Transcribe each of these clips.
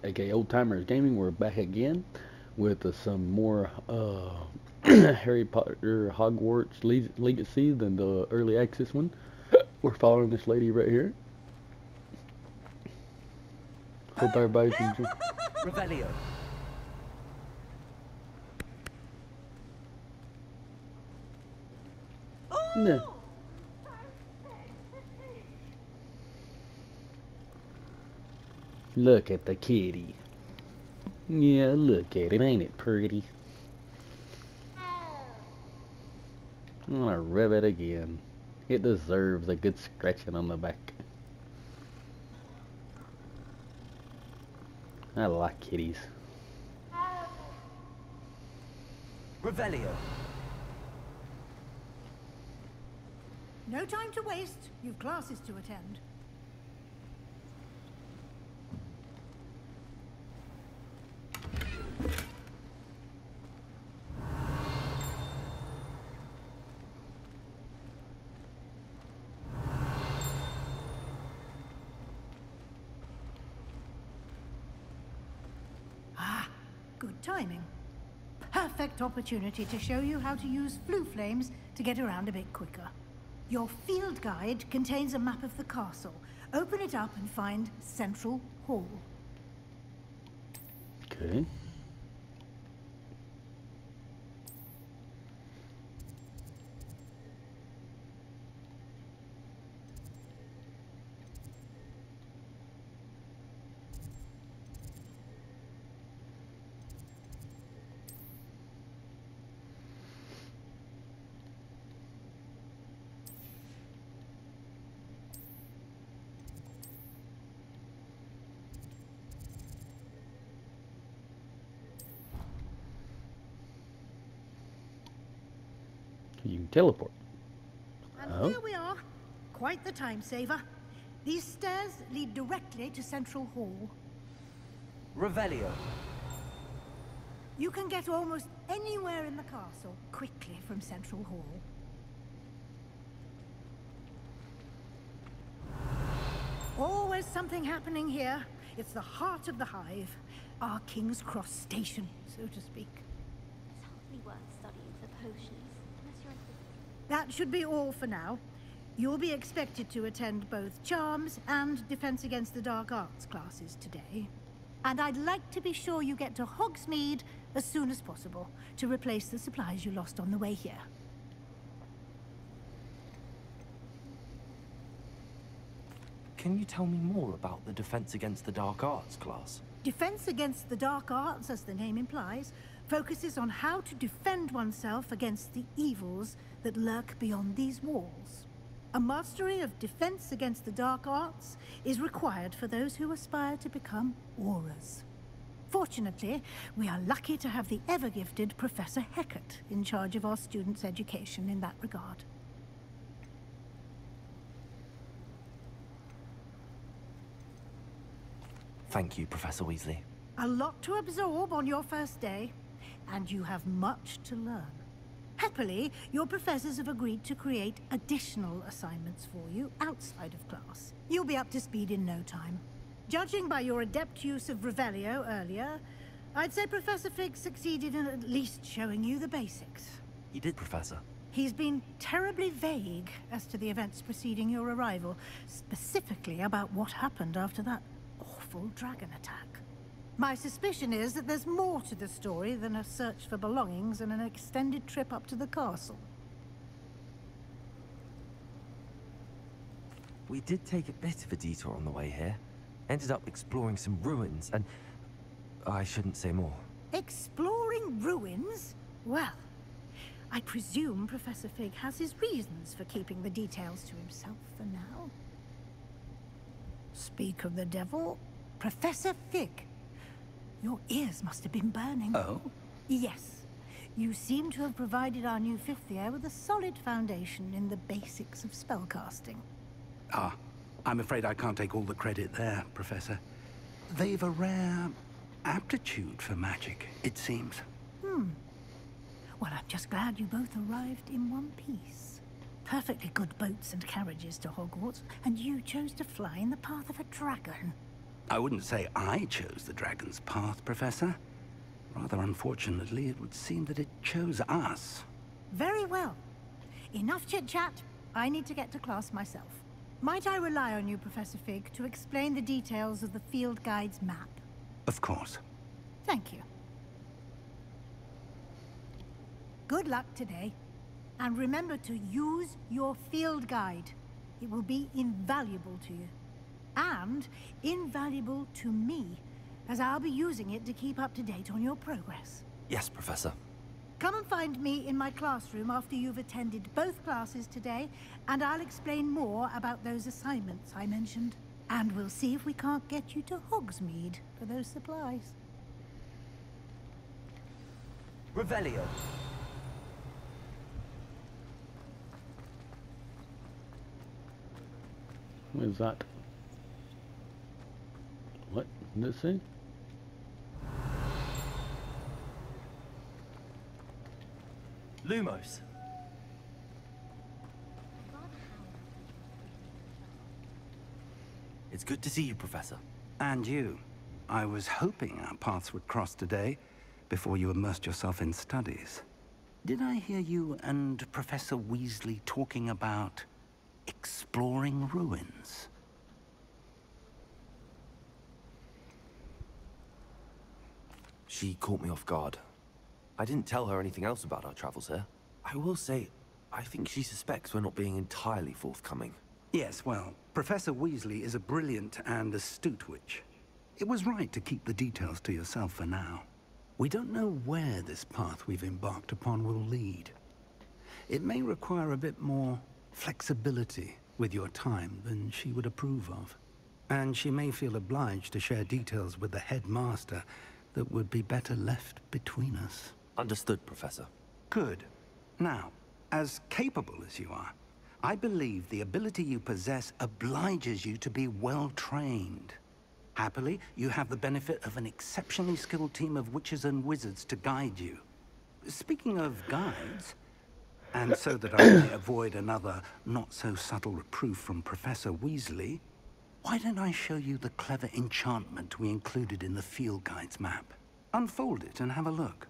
aka Old Timers Gaming. We're back again with some more Harry Potter Hogwarts Legacy than the early access one. We're following this lady right here. Hope everybody's enjoying. Revelio. Yeah. Look at the kitty. Yeah, look at it. Ain't it pretty? I'm gonna rub it again. It deserves a good scratching on the back. I like kitties. Revelio. No time to waste. You've classes to attend. Ah, good timing. Perfect opportunity to show you how to use flue flames to get around a bit quicker. Your field guide contains a map of the castle. Open it up and find Central Hall. Okay. You can teleport. And Oh. here we are. Quite the time saver. These stairs lead directly to Central Hall. Revelio. You can get almost anywhere in the castle quickly from Central Hall. Always something happening here. It's the heart of the hive. Our King's Cross station, so to speak. It's hardly worth studying for potions, unless you're That should be all for now. You'll be expected to attend both Charms and Defense Against the Dark Arts classes today. And I'd like to be sure you get to Hogsmeade as soon as possible to replace the supplies you lost on the way here. Can you tell me more about the Defense Against the Dark Arts class? Defense Against the Dark Arts, as the name implies, focuses on how to defend oneself against the evils that lurk beyond these walls. A mastery of Defense Against the Dark Arts is required for those who aspire to become Aurors. Fortunately, we are lucky to have the ever-gifted Professor Hecat in charge of our students' education in that regard. Thank you, Professor Weasley. A lot to absorb on your first day, and you have much to learn. Happily, your professors have agreed to create additional assignments for you outside of class. You'll be up to speed in no time. Judging by your adept use of Revelio earlier, I'd say Professor Fig succeeded in at least showing you the basics. You did, Professor. He's been terribly vague as to the events preceding your arrival, specifically about what happened after that awful dragon attack. My suspicion is that there's more to the story than a search for belongings and an extended trip up to the castle. We did take a bit of a detour on the way here. Ended up exploring some ruins and... I shouldn't say more. Exploring ruins? Well, I presume Professor Fig has his reasons for keeping the details to himself for now. Speak of the devil, Professor Fig. Your ears must have been burning. Oh? Yes. You seem to have provided our new fifth year with a solid foundation in the basics of spellcasting. Ah, I'm afraid I can't take all the credit there, Professor. They've a rare aptitude for magic, it seems. Well, I'm just glad you both arrived in one piece. Perfectly good boats and carriages to Hogwarts, and you chose to fly in the path of a dragon. I wouldn't say I chose the dragon's path, Professor. Rather unfortunately, it would seem that it chose us. Very well. Enough chit-chat. I need to get to class myself. Might I rely on you, Professor Fig, to explain the details of the field guide's map? Of course. Thank you. Good luck today. And remember to use your field guide. It will be invaluable to you. And invaluable to me, as I'll be using it to keep up to date on your progress. Yes, Professor. Come and find me in my classroom after you've attended both classes today, and I'll explain more about those assignments I mentioned. And we'll see if we can't get you to Hogsmeade for those supplies. Revelio. What is that? What? This thing? Lumos. It's good to see you, Professor. And you. I was hoping our paths would cross today, before you immersed yourself in studies. Did I hear you and Professor Weasley talking about exploring ruins? She caught me off guard. I didn't tell her anything else about our travels here. I will say, I think she suspects we're not being entirely forthcoming. Yes, well, Professor Weasley is a brilliant and astute witch. It was right to keep the details to yourself for now. We don't know where this path we've embarked upon will lead. It may require a bit more flexibility with your time than she would approve of. And she may feel obliged to share details with the headmaster that would be better left between us. Understood, Professor. Good. Now, as capable as you are, I believe the ability you possess obliges you to be well trained. Happily, you have the benefit of an exceptionally skilled team of witches and wizards to guide you. Speaking of guides, and so that I may avoid another not-so-subtle reproof from Professor Weasley, why don't I show you the clever enchantment we included in the field guide's map? Unfold it and have a look.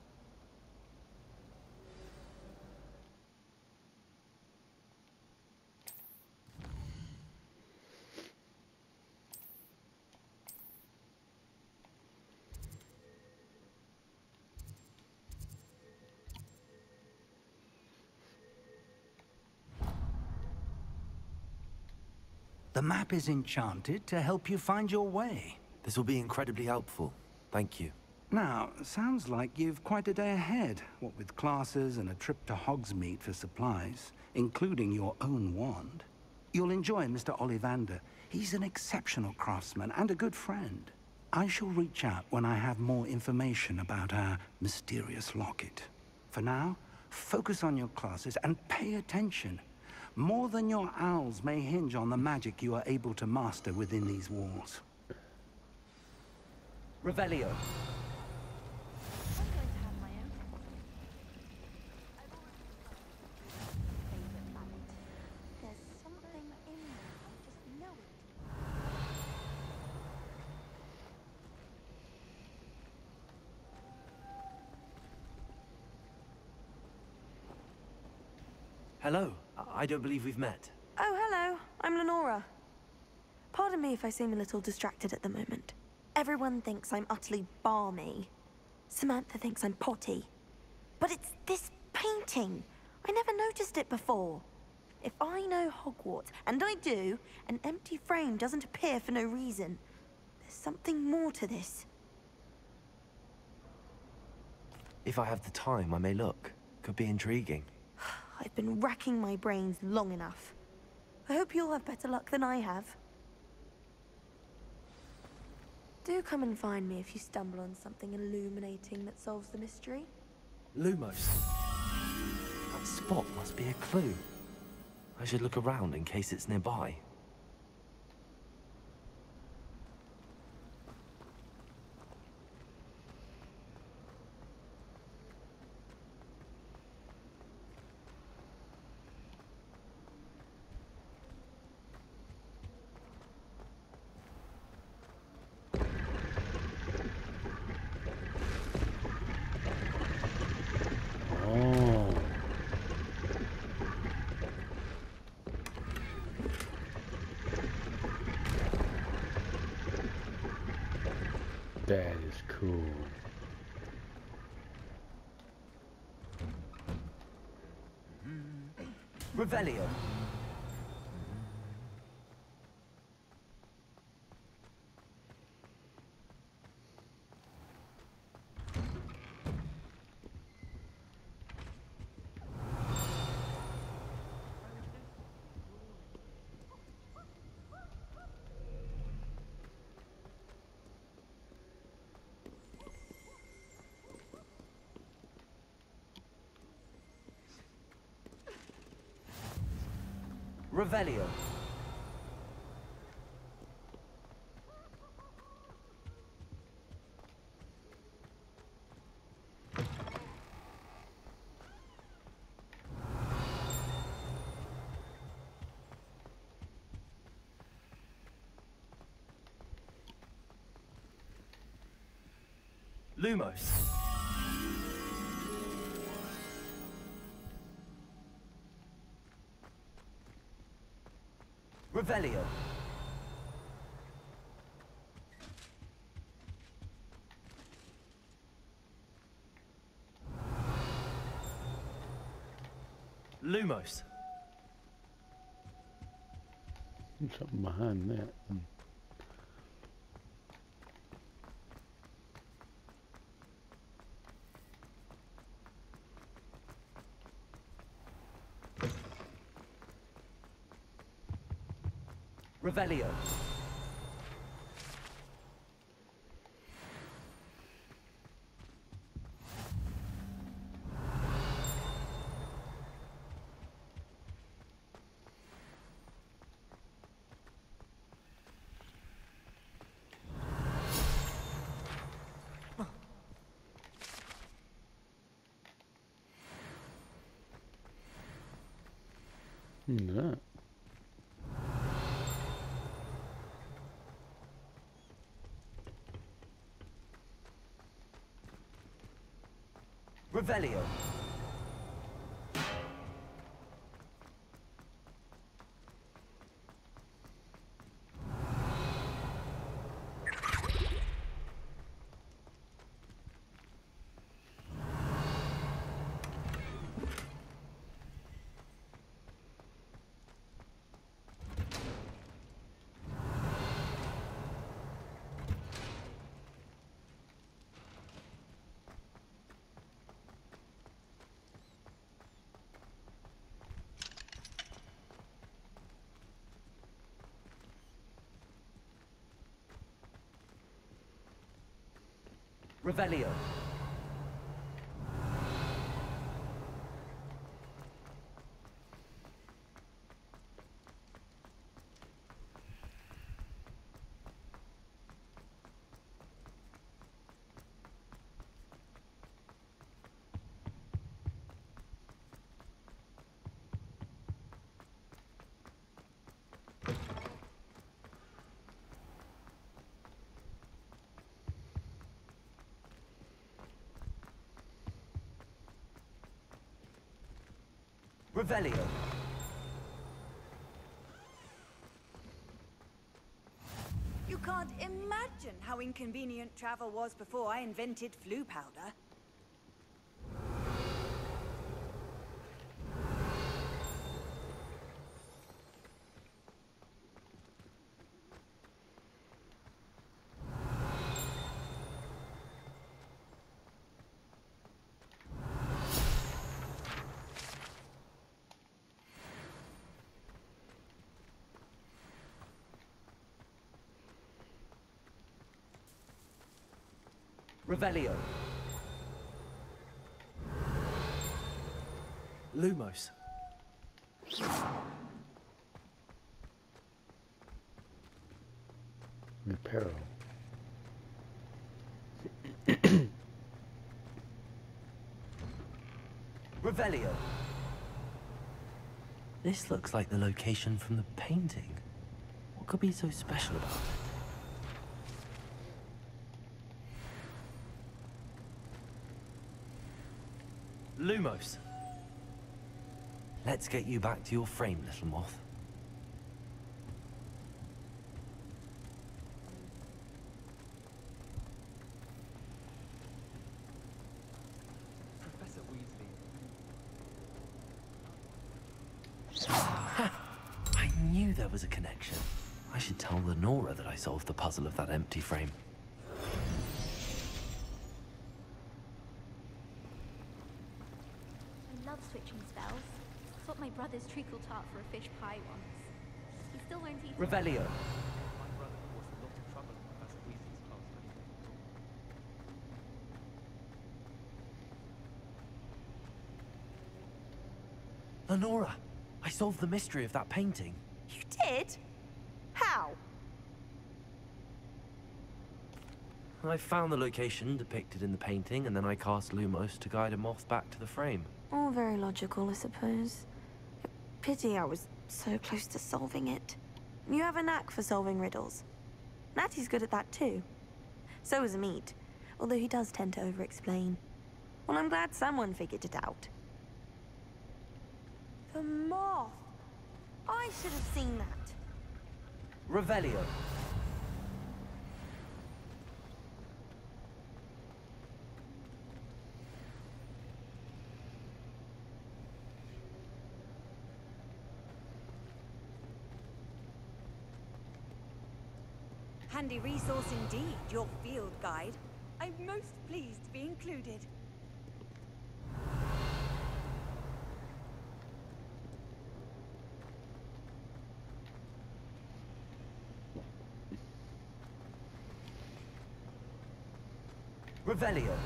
The map is enchanted to help you find your way. This will be incredibly helpful. Thank you. Now, sounds like you've quite a day ahead, what with classes and a trip to Hogsmeade for supplies, including your own wand. You'll enjoy Mr. Ollivander. He's an exceptional craftsman and a good friend. I shall reach out when I have more information about our mysterious locket. For now, focus on your classes and pay attention. More than your owls may hinge on the magic you are able to master within these walls. Revelio. I'm going to have my own. Favorite ballad. There's something in there. I just know it. Hello. I don't believe we've met. Oh, hello. I'm Lenora. Pardon me if I seem a little distracted at the moment. Everyone thinks I'm utterly balmy. Samantha thinks I'm potty. But it's this painting. I never noticed it before. If I know Hogwarts, and I do, an empty frame doesn't appear for no reason. There's something more to this. If I have the time, I may look. Could be intriguing. I've been racking my brains long enough. I hope you'll have better luck than I have. Do come and find me if you stumble on something illuminating that solves the mystery. Lumos. That spot must be a clue. I should look around in case it's nearby. That is cool. Revelio. Revelio. Lumos. Revelio. Lumos. Something behind that. Revelio. That. Revelio. Revelio. Revelio. You can't imagine how inconvenient travel was before I invented flu powder. Revelio. Lumos. Reparo. Revelio. This looks like the location from the painting. What could be so special about it? Lumos. Let's get you back to your frame, little moth. knew there was a connection. I should tell Lenora that I solved the puzzle of that empty frame. I love switching spells. Swapped my brother's treacle tart for a fish pie once. He still won't eat it. Revelio. Lenora, I solved the mystery of that painting. You did? How? I found the location depicted in the painting, and then I cast Lumos to guide a moth back to the frame. All very logical, I suppose. Pity I was so close to solving it. You have a knack for solving riddles. Natty's good at that too. So is Amit, although he does tend to over-explain. Well, I'm glad someone figured it out. The moth! I should have seen that. Revelio. Handy resource indeed, your field guide. I'm most pleased to be included. Revelio.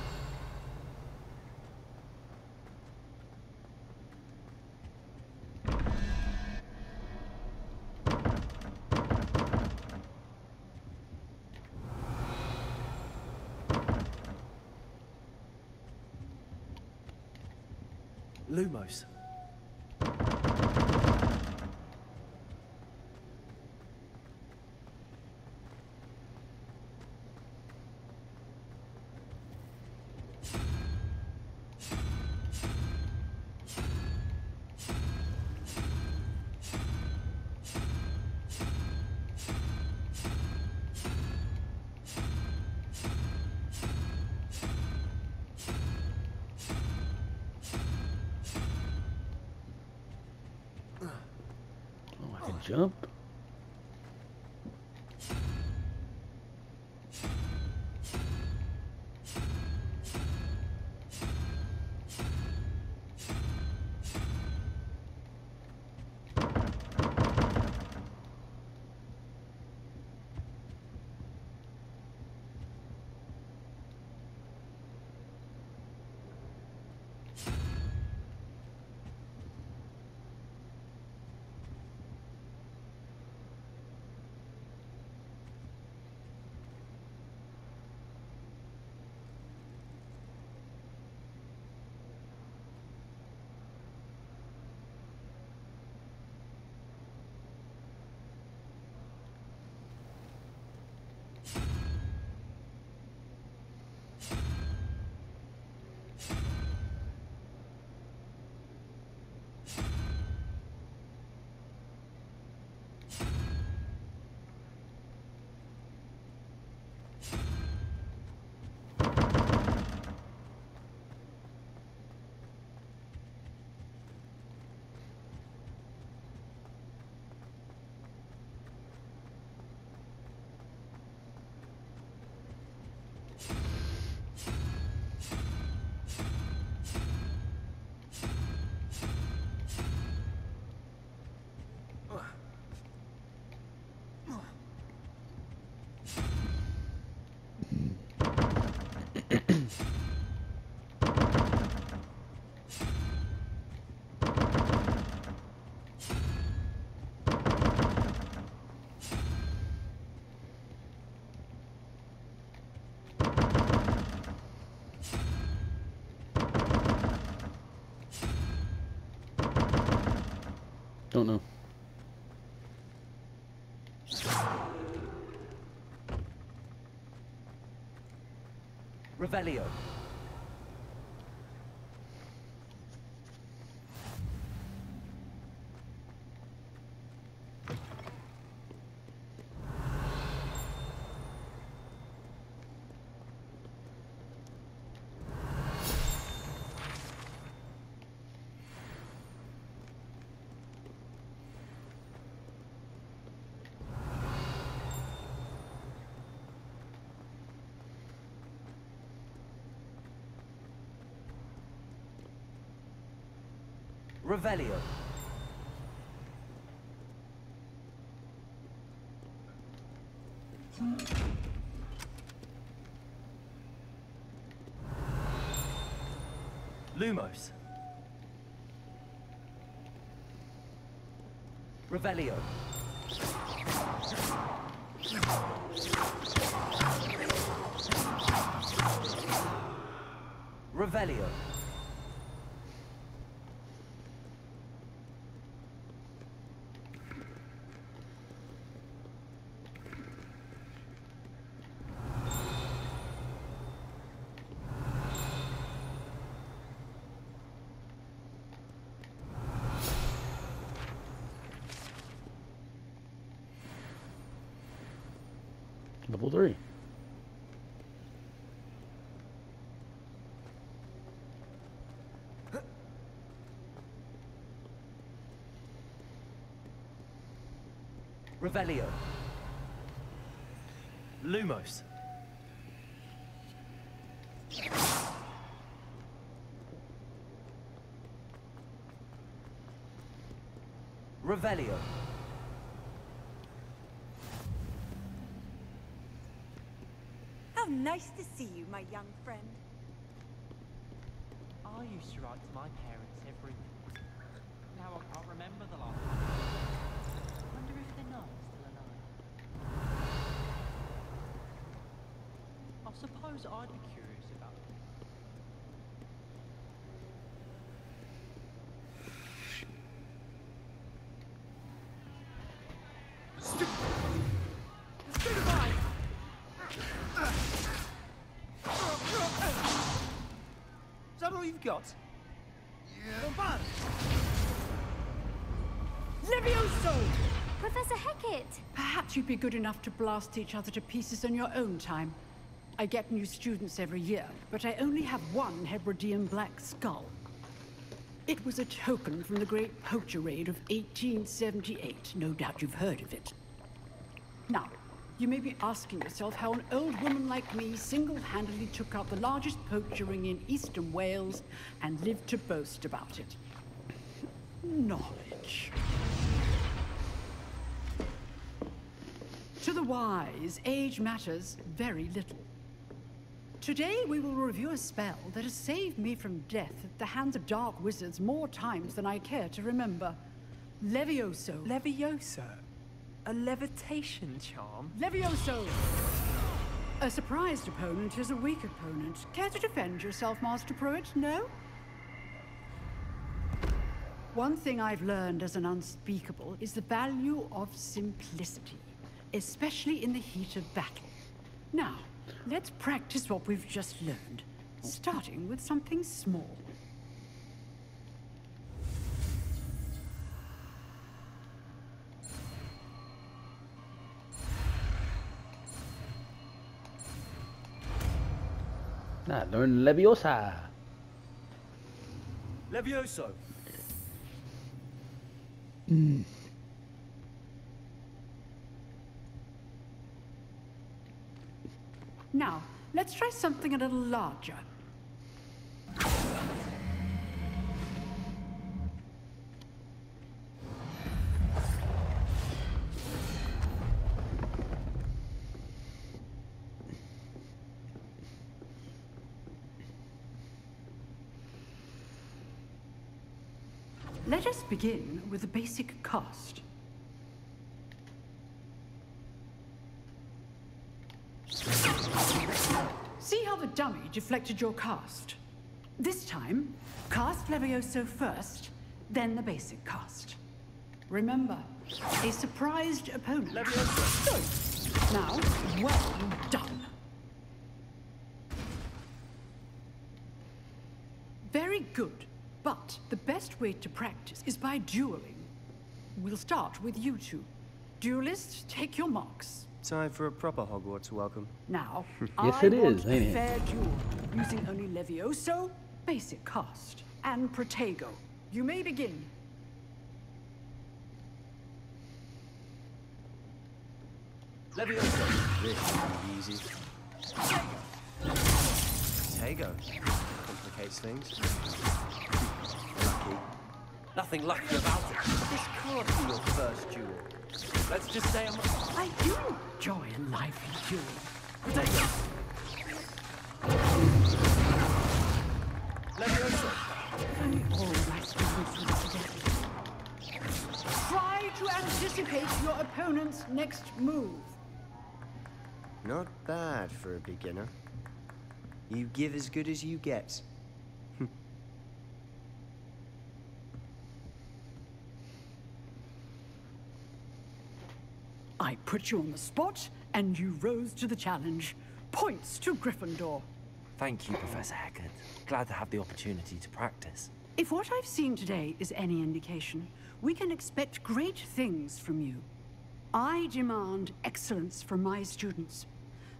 Lumos. Oh, I can jump. Don't know. Revelio. Revelio. Lumos. Revelio. Revelio. Level 3. Revelio. Lumos. Revelio. How nice to see you, my young friend. I used to write to my parents every week. Now I can't remember the last time. Wonder if they're not still alive. I suppose I'd be curious about them. Is that all you've got? Levioso! Professor Hecat! Perhaps you'd be good enough to blast each other to pieces on your own time. I get new students every year, but I only have one Hebridean black skull. It was a token from the Great Poacher Raid of 1878. No doubt you've heard of it. Now, you may be asking yourself how an old woman like me single-handedly took out the largest poacher ring in eastern Wales and lived to boast about it. Knowledge. To the wise, age matters very little. Today we will review a spell that has saved me from death at the hands of dark wizards more times than I care to remember. Levioso. Levioso? A levitation charm? Levioso! A surprised opponent is a weak opponent. Care to defend yourself, Master Pruitt? No? One thing I've learned as an unspeakable is the value of simplicity, especially in the heat of battle. Now, let's practice what we've just learned, starting with something small. Nah, learn Leviosa. Levioso. Now, let's try something a little larger. Let us begin with the basic cast. See how the dummy deflected your cast? This time, cast Levioso first, then the basic cast. Remember, a surprised opponent. Levioso. Good. Now, well done. Very good. But the best way to practice is by dueling. We'll start with you two. Duelists, take your marks. Time for a proper Hogwarts welcome. Now, Yes, I it want is, a ain't it? fair duel, using only Levioso, basic cast, and Protego. You may begin. Levioso. This should be easy. Tego. Complicates things. Lucky. Nothing lucky about it. This can't be your first duel. Let's just say I'm... I do enjoy a lively duel. Leviosa! All my students will today. Try to anticipate your opponent's next move. Not bad for a beginner. You give as good as you get. I put you on the spot, and you rose to the challenge. Points to Gryffindor. Thank you, Professor Hecat. Glad to have the opportunity to practice. If what I've seen today is any indication, we can expect great things from you. I demand excellence from my students.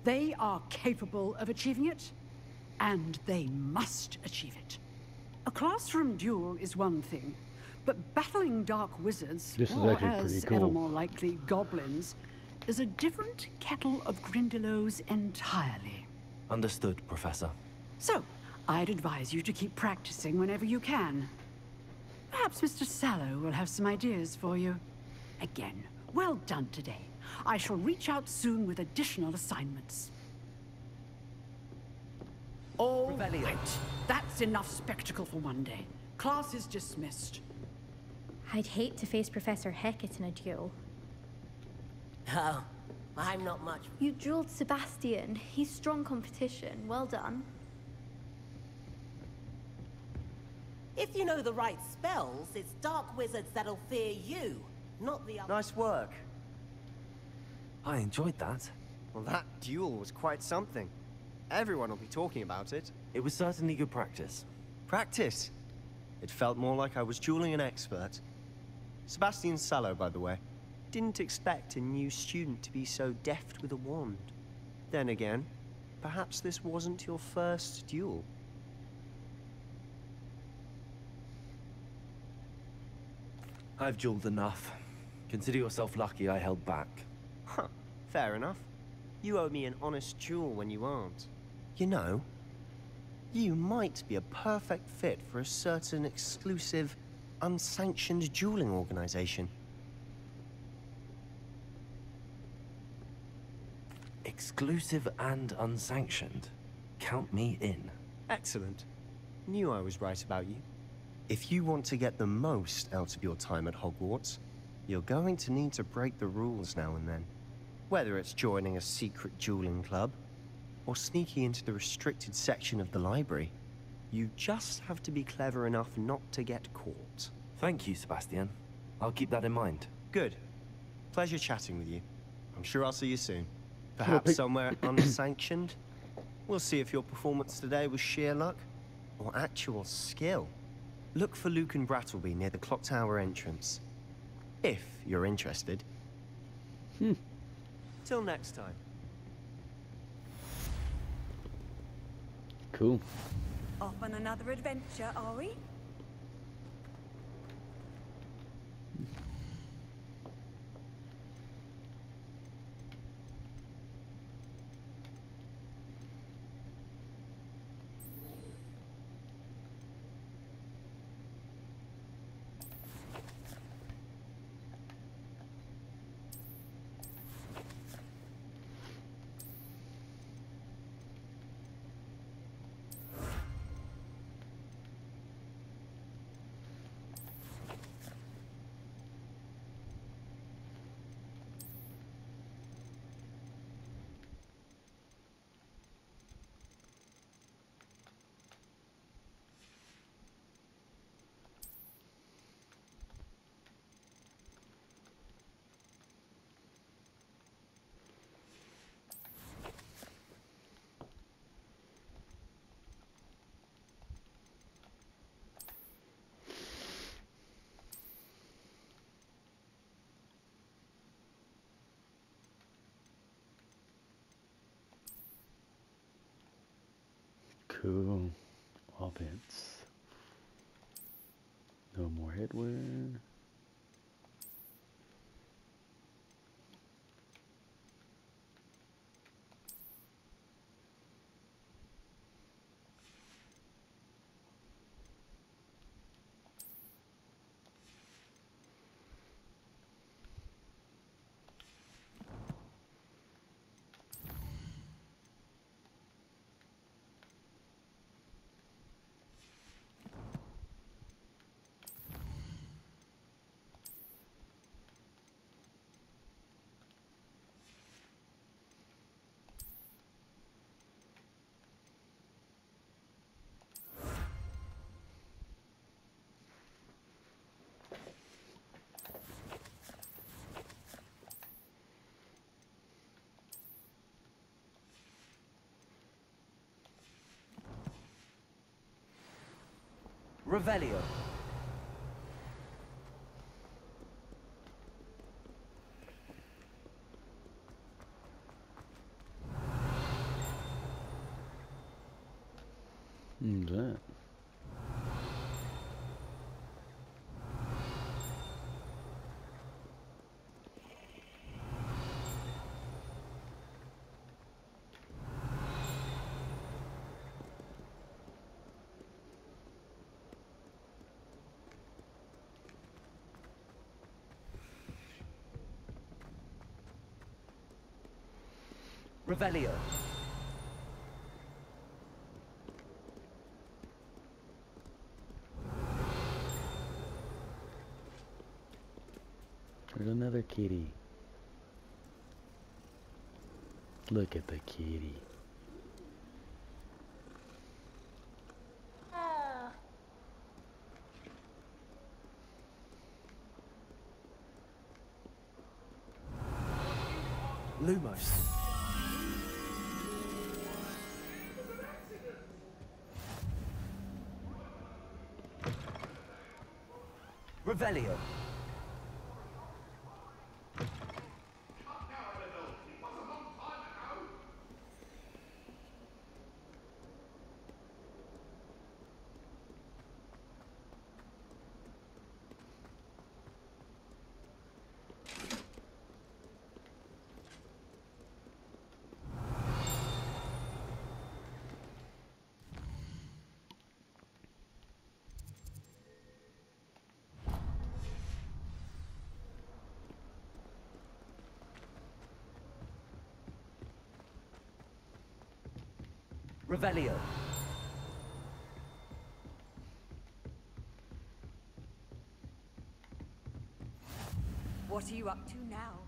They are capable of achieving it, and they must achieve it. A classroom duel is one thing, but battling dark wizards, This is or actually as pretty cool. ever more likely, goblins, is a different kettle of Grindylows entirely. Understood, Professor. So, I'd advise you to keep practicing whenever you can. Perhaps Mr. Sallow will have some ideas for you. Again, well done today. I shall reach out soon with additional assignments. All right. That's enough spectacle for one day. Class is dismissed. I'd hate to face Professor Hecat in a duel. Oh, I'm not much. You dueled Sebastian. He's strong competition. Well done. If you know the right spells, it's dark wizards that'll fear you, not the other. Nice work. I enjoyed that. Well, that duel was quite something. Everyone will be talking about it. It was certainly good practice. Practice? It felt more like I was dueling an expert. Sebastian Sallow, by the way. Didn't expect a new student to be so deft with a wand. Then again, perhaps this wasn't your first duel. I've dueled enough. Consider yourself lucky I held back. Huh, fair enough. You owe me an honest duel when you aren't. You know, you might be a perfect fit for a certain exclusive, unsanctioned dueling organization. Exclusive and unsanctioned. Count me in. Excellent. Knew I was right about you. If you want to get the most out of your time at Hogwarts, you're going to need to break the rules now and then. Whether it's joining a secret dueling club, or sneaking into the restricted section of the library, you just have to be clever enough not to get caught. Thank you, Sebastian. I'll keep that in mind. Good. Pleasure chatting with you. I'm sure I'll see you soon. Perhaps somewhere unsanctioned? We'll see if your performance today was sheer luck, or actual skill. Look for Luke and Brattleby near the clock tower entrance. If you're interested. Till next time. Cool. Off on another adventure, are we? Cool. Offense. No more headwind. Revelio. Who's that? Revelio. There's another kitty. Look at the kitty. Lumos. Revelio. Revelio. What are you up to now?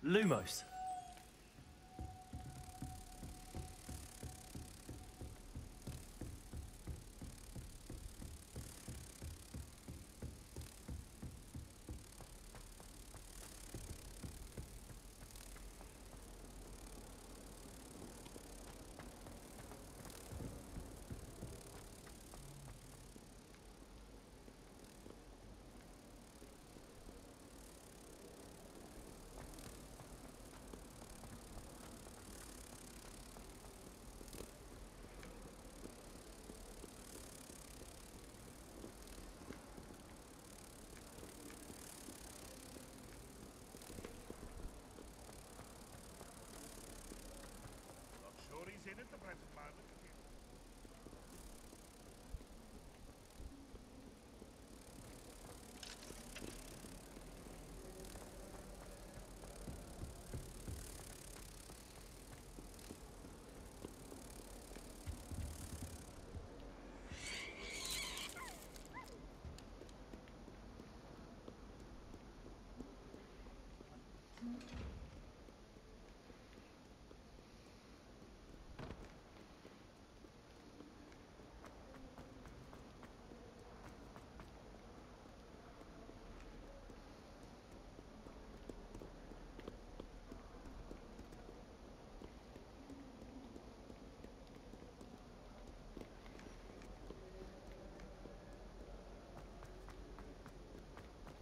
Lumos.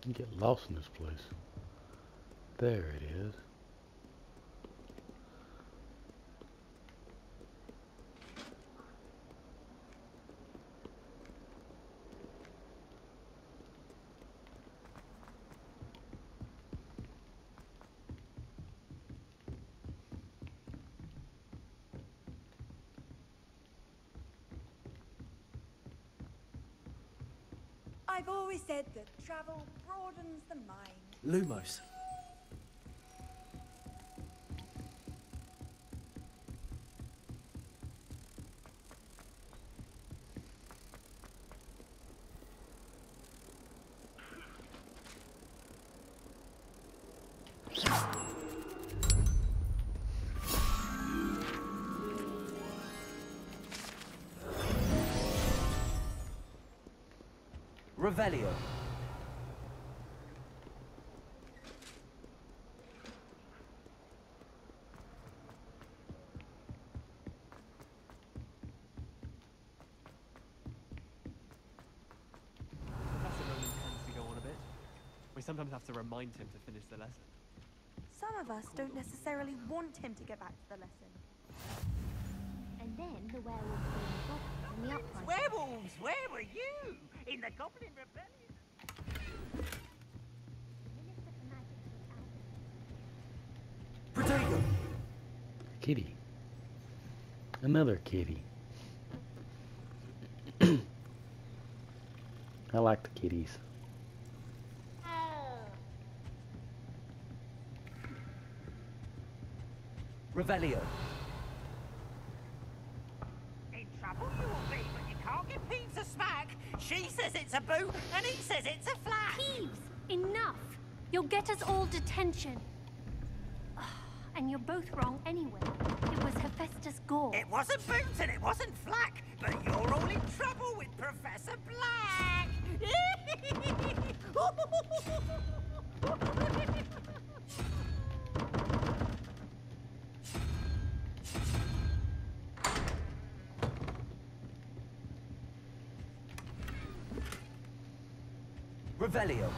You get lost in this place. There it is. I've always said that travel broadens the mind. Lumos. Revelio. Professor Roland tends to go on a bit. We sometimes have to remind him to finish the lesson. Some of us don't necessarily want him to get back to the lesson. And then the werewolves came and got us in the uprising. Werewolves, where were you? In the Goblin Rebellion? The Minister for Magic was out. Protego. Kitty. Another kitty. I like the kitties. Revelio. In trouble you will be, but you can't give Peeves a smack. She says it's a boot, and he says it's a flat. Peeves! Enough! You'll get us all detention. And you're both wrong anyway. It was Hephaestus Gore. It wasn't boots and it wasn't flack, but you're all in trouble with Professor Black. Revelio.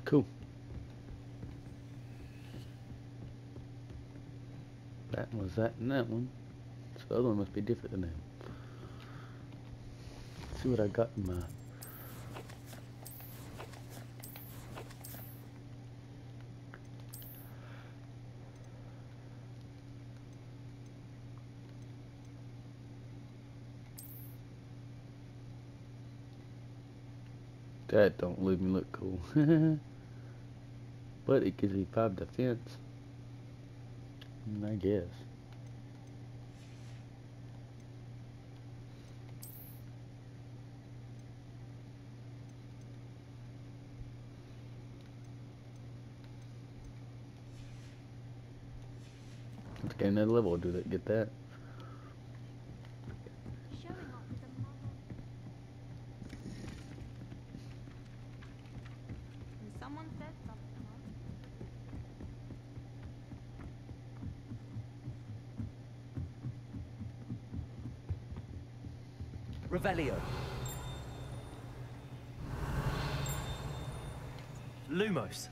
Cool. That was that and that one. So the other one must be different than that. Let's see what I got in my... That don't leave me look cool. But it gives me 5 defense. I guess. Let's get another level. Do that. Get that. Showing off with a mother. And someone said something else. Revelio. Lumos.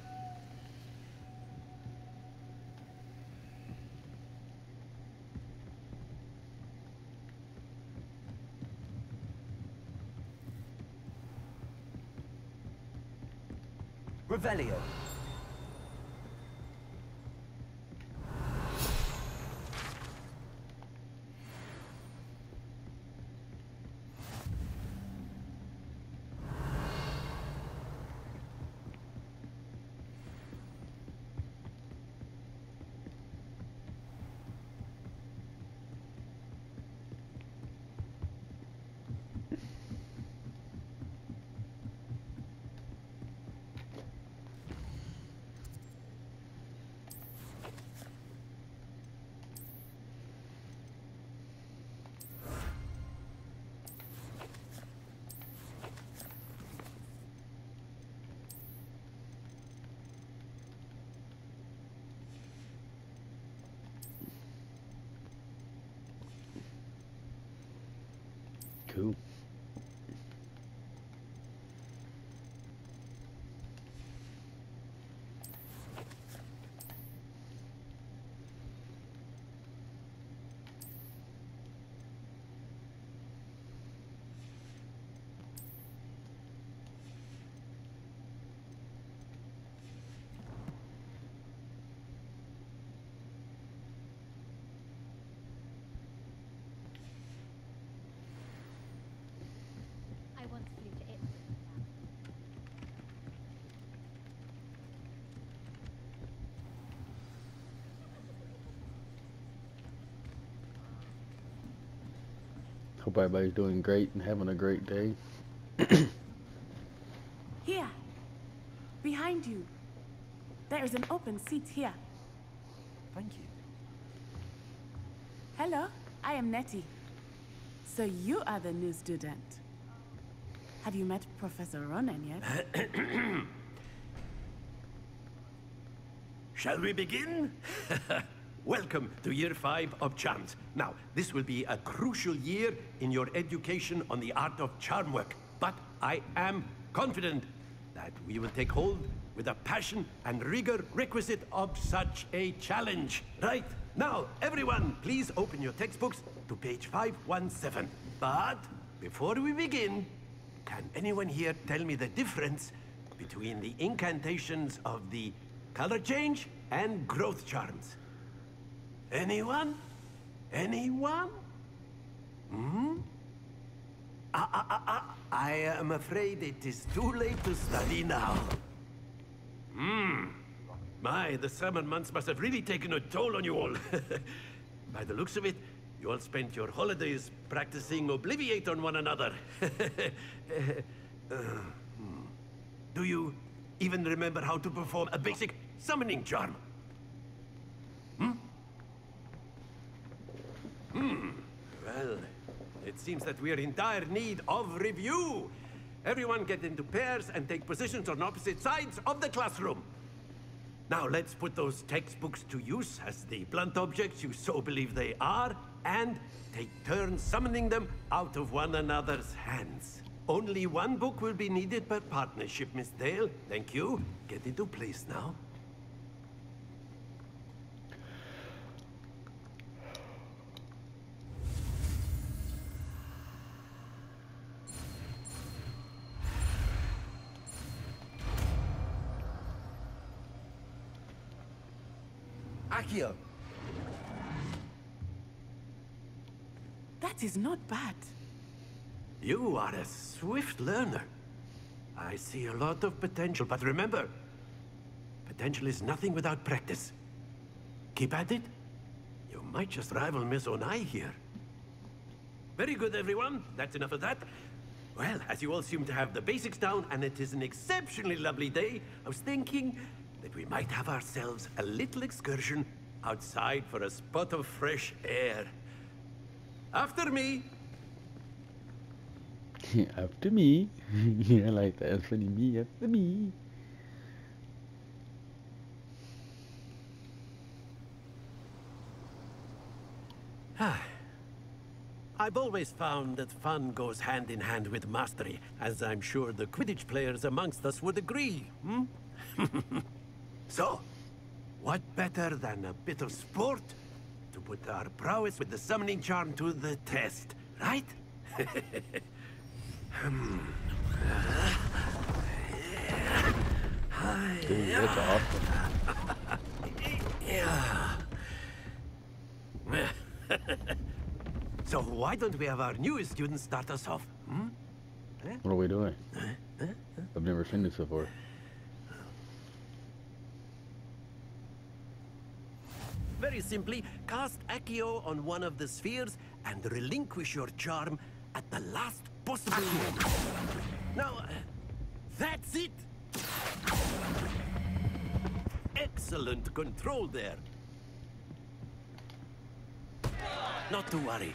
Revelio. Cool. I once flew to Italy. Hope everybody's doing great and having a great day. Here. Behind you. There is an open seat here. Thank you. Hello, I am Nettie. So you are the new student. Have you met Professor Ronan yet? Shall we begin? Welcome to Year 5 of Charms. Now, this will be a crucial year in your education on the art of charm work. But I am confident that we will take hold with the passion and rigor requisite of such a challenge. Right, now, everyone, please open your textbooks to page 517. But before we begin, can anyone here tell me the difference between the incantations of the color change and growth charms? Anyone? Anyone? Hmm? I am afraid it is too late to study now. My, the summer months must have really taken a toll on you all. By the looks of it, you all spent your holidays practicing Obliviate on one another. Do you even remember how to perform a basic summoning charm? Well, it seems that we are in dire need of review. Everyone get into pairs and take positions on opposite sides of the classroom. Now let's put those textbooks to use as the blunt objects you so believe they are, and take turns summoning them out of one another's hands. Only one book will be needed per partnership, Miss Dale. Thank you. Get into place now. Accio! That is not bad. You are a swift learner. I see a lot of potential, but remember, potential is nothing without practice. Keep at it. You might just rival Miss Onai here. Very good, everyone. That's enough of that. Well, as you all seem to have the basics down, and it is an exceptionally lovely day, I was thinking that we might have ourselves a little excursion outside for a spot of fresh air. After me. After me. I like that. That's funny. Me after me. I've always found that fun goes hand in hand with mastery, as I'm sure the Quidditch players amongst us would agree, So, what better than a bit of sport to put our prowess with the summoning charm to the test, right? Dude, that's awesome. So why don't we have our newest students start us off? What are we doing? I've never seen this before. Very simply, cast Accio on one of the spheres and relinquish your charm at the last possible moment. Now, that's it! Excellent control there. Not to worry.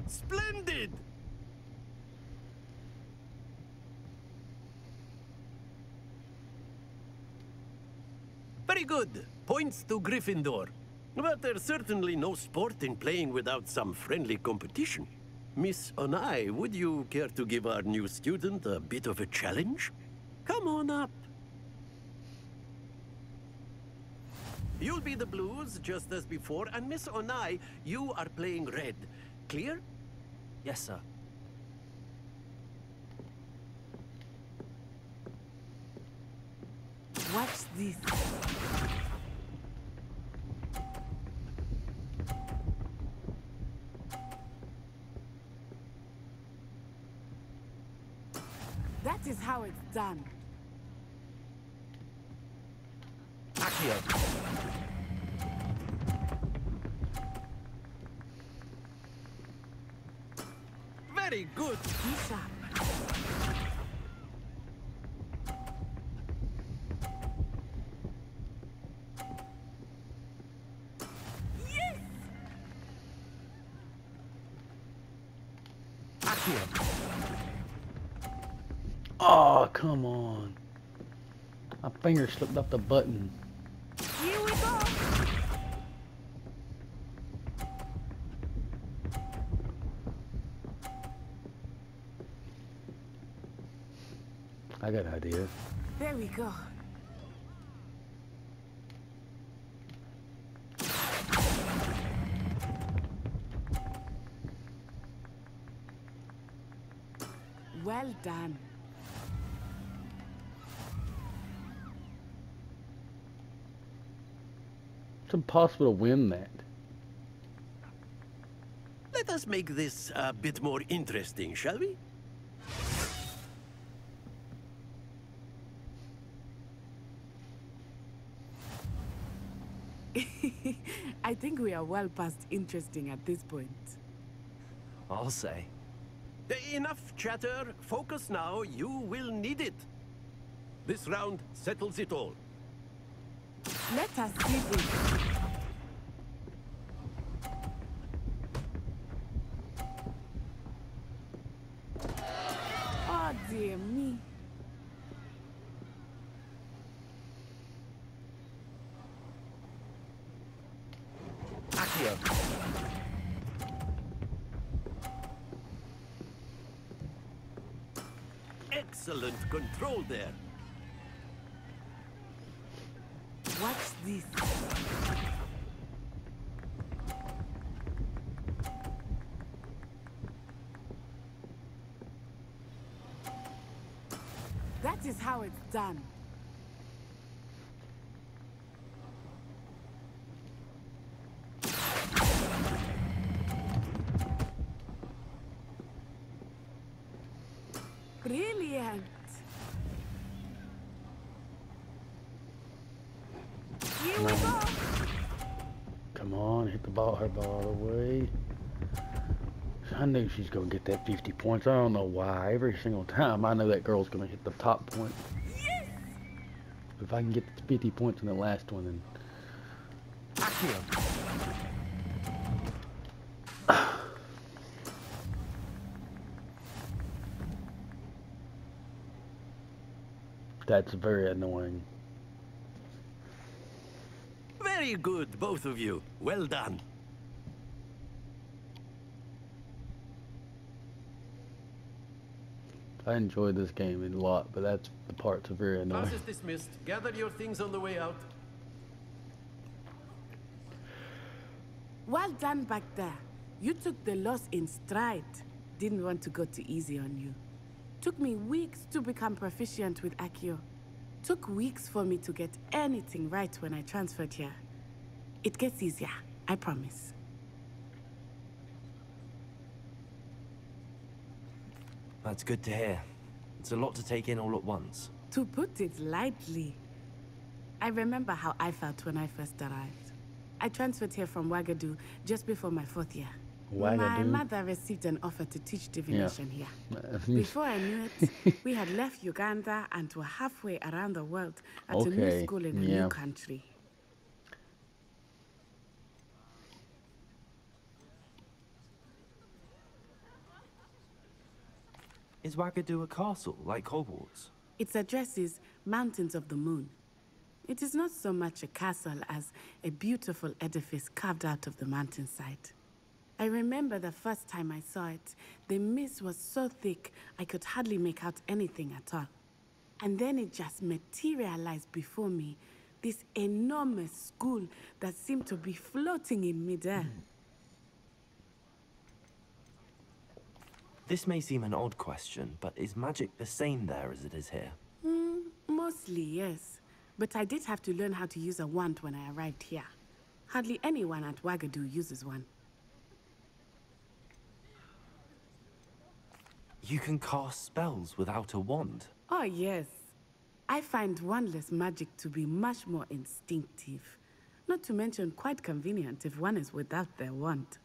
Splendid! Very good. Points to Gryffindor. But there's certainly no sport in playing without some friendly competition. Miss Onai, would you care to give our new student a bit of a challenge? Come on up. You'll be the blues, just as before, and Miss Onai, you are playing red. Clear? Yes, sir. Watch this. That is how it's done. Accio! Very good. Be sharp. Oh, come on. My finger slipped off the button. Here we go. I got an idea. There we go. Well done. It's impossible to win that. Let us make this a bit more interesting, shall we? I think we are well past interesting at this point. I'll say. Enough chatter. Focus now. You will need it. This round settles it all. Let us see this. Oh dear me. Accio. Excellent control there. Watch this. That is how it's done. Brilliant. Here we go. Come on, hit the ball, her ball away. I knew she's gonna get that 50 points. I don't know why. Every single time I know that girl's gonna hit the top point. Yes. If I can get 50 points in the last one, then that's very annoying. Very good, both of you. Well done. I enjoyed this game a lot, but that's the parts are very annoying. Class is dismissed. Gather your things on the way out. Well done back there. You took the loss in stride. Didn't want to go too easy on you. Took me weeks to become proficient with Accio. Took weeks for me to get anything right when I transferred here. It gets easier, I promise. That's good to hear. It's a lot to take in all at once. To put it lightly, I remember how I felt when I first arrived. I transferred here from Wagadu just before my 4th year. Wagadu? My mother received an offer to teach divination here. Before I knew it, we had left Uganda and were halfway around the world at a new school in a new country. Is Wagadu a castle, like Hogwarts? Its address is Mountains of the Moon. It is not so much a castle as a beautiful edifice carved out of the mountainside. I remember the first time I saw it, the mist was so thick I could hardly make out anything at all. And then it just materialized before me, this enormous school that seemed to be floating in midair. This may seem an odd question, but is magic the same there as it is here? Mostly, yes. But I did have to learn how to use a wand when I arrived here. Hardly anyone at Wagadu uses one. You can cast spells without a wand? Oh, yes. I find wandless magic to be much more instinctive. Not to mention quite convenient if one is without their wand.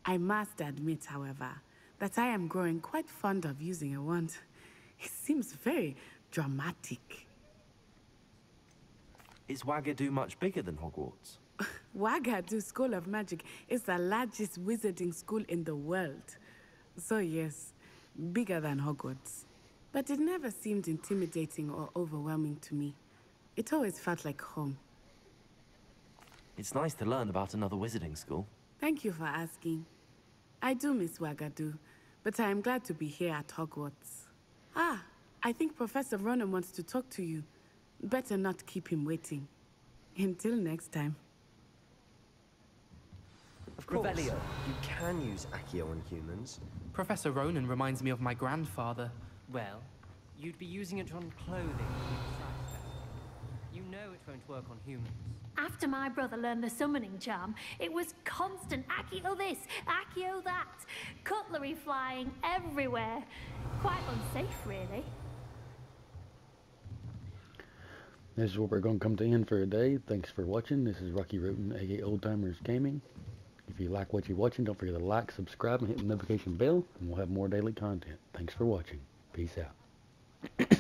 I must admit, however, that I am growing quite fond of using a wand. It seems very dramatic. Is Wagadu much bigger than Hogwarts? Wagadu School of Magic is the largest wizarding school in the world. So yes, bigger than Hogwarts. But it never seemed intimidating or overwhelming to me. It always felt like home. It's nice to learn about another wizarding school. Thank you for asking. I do miss Wagadu, but I am glad to be here at Hogwarts. Ah, I think Professor Ronan wants to talk to you. Better not keep him waiting. Until next time. Of course, Revelio. you can use Accio on humans. Professor Ronan reminds me of my grandfather. Well, you'd be using it on clothing. You know it won't work on humans. After my brother learned the summoning charm, it was constant Accio this, Accio that. Cutlery flying everywhere. Quite unsafe, really. This is what we're going to come to end for today. Thanks for watching. This is Rocky Roten, aka Old Timers Gaming. If you like what you're watching, don't forget to like, subscribe, and hit the notification bell, and we'll have more daily content. Thanks for watching. Peace out.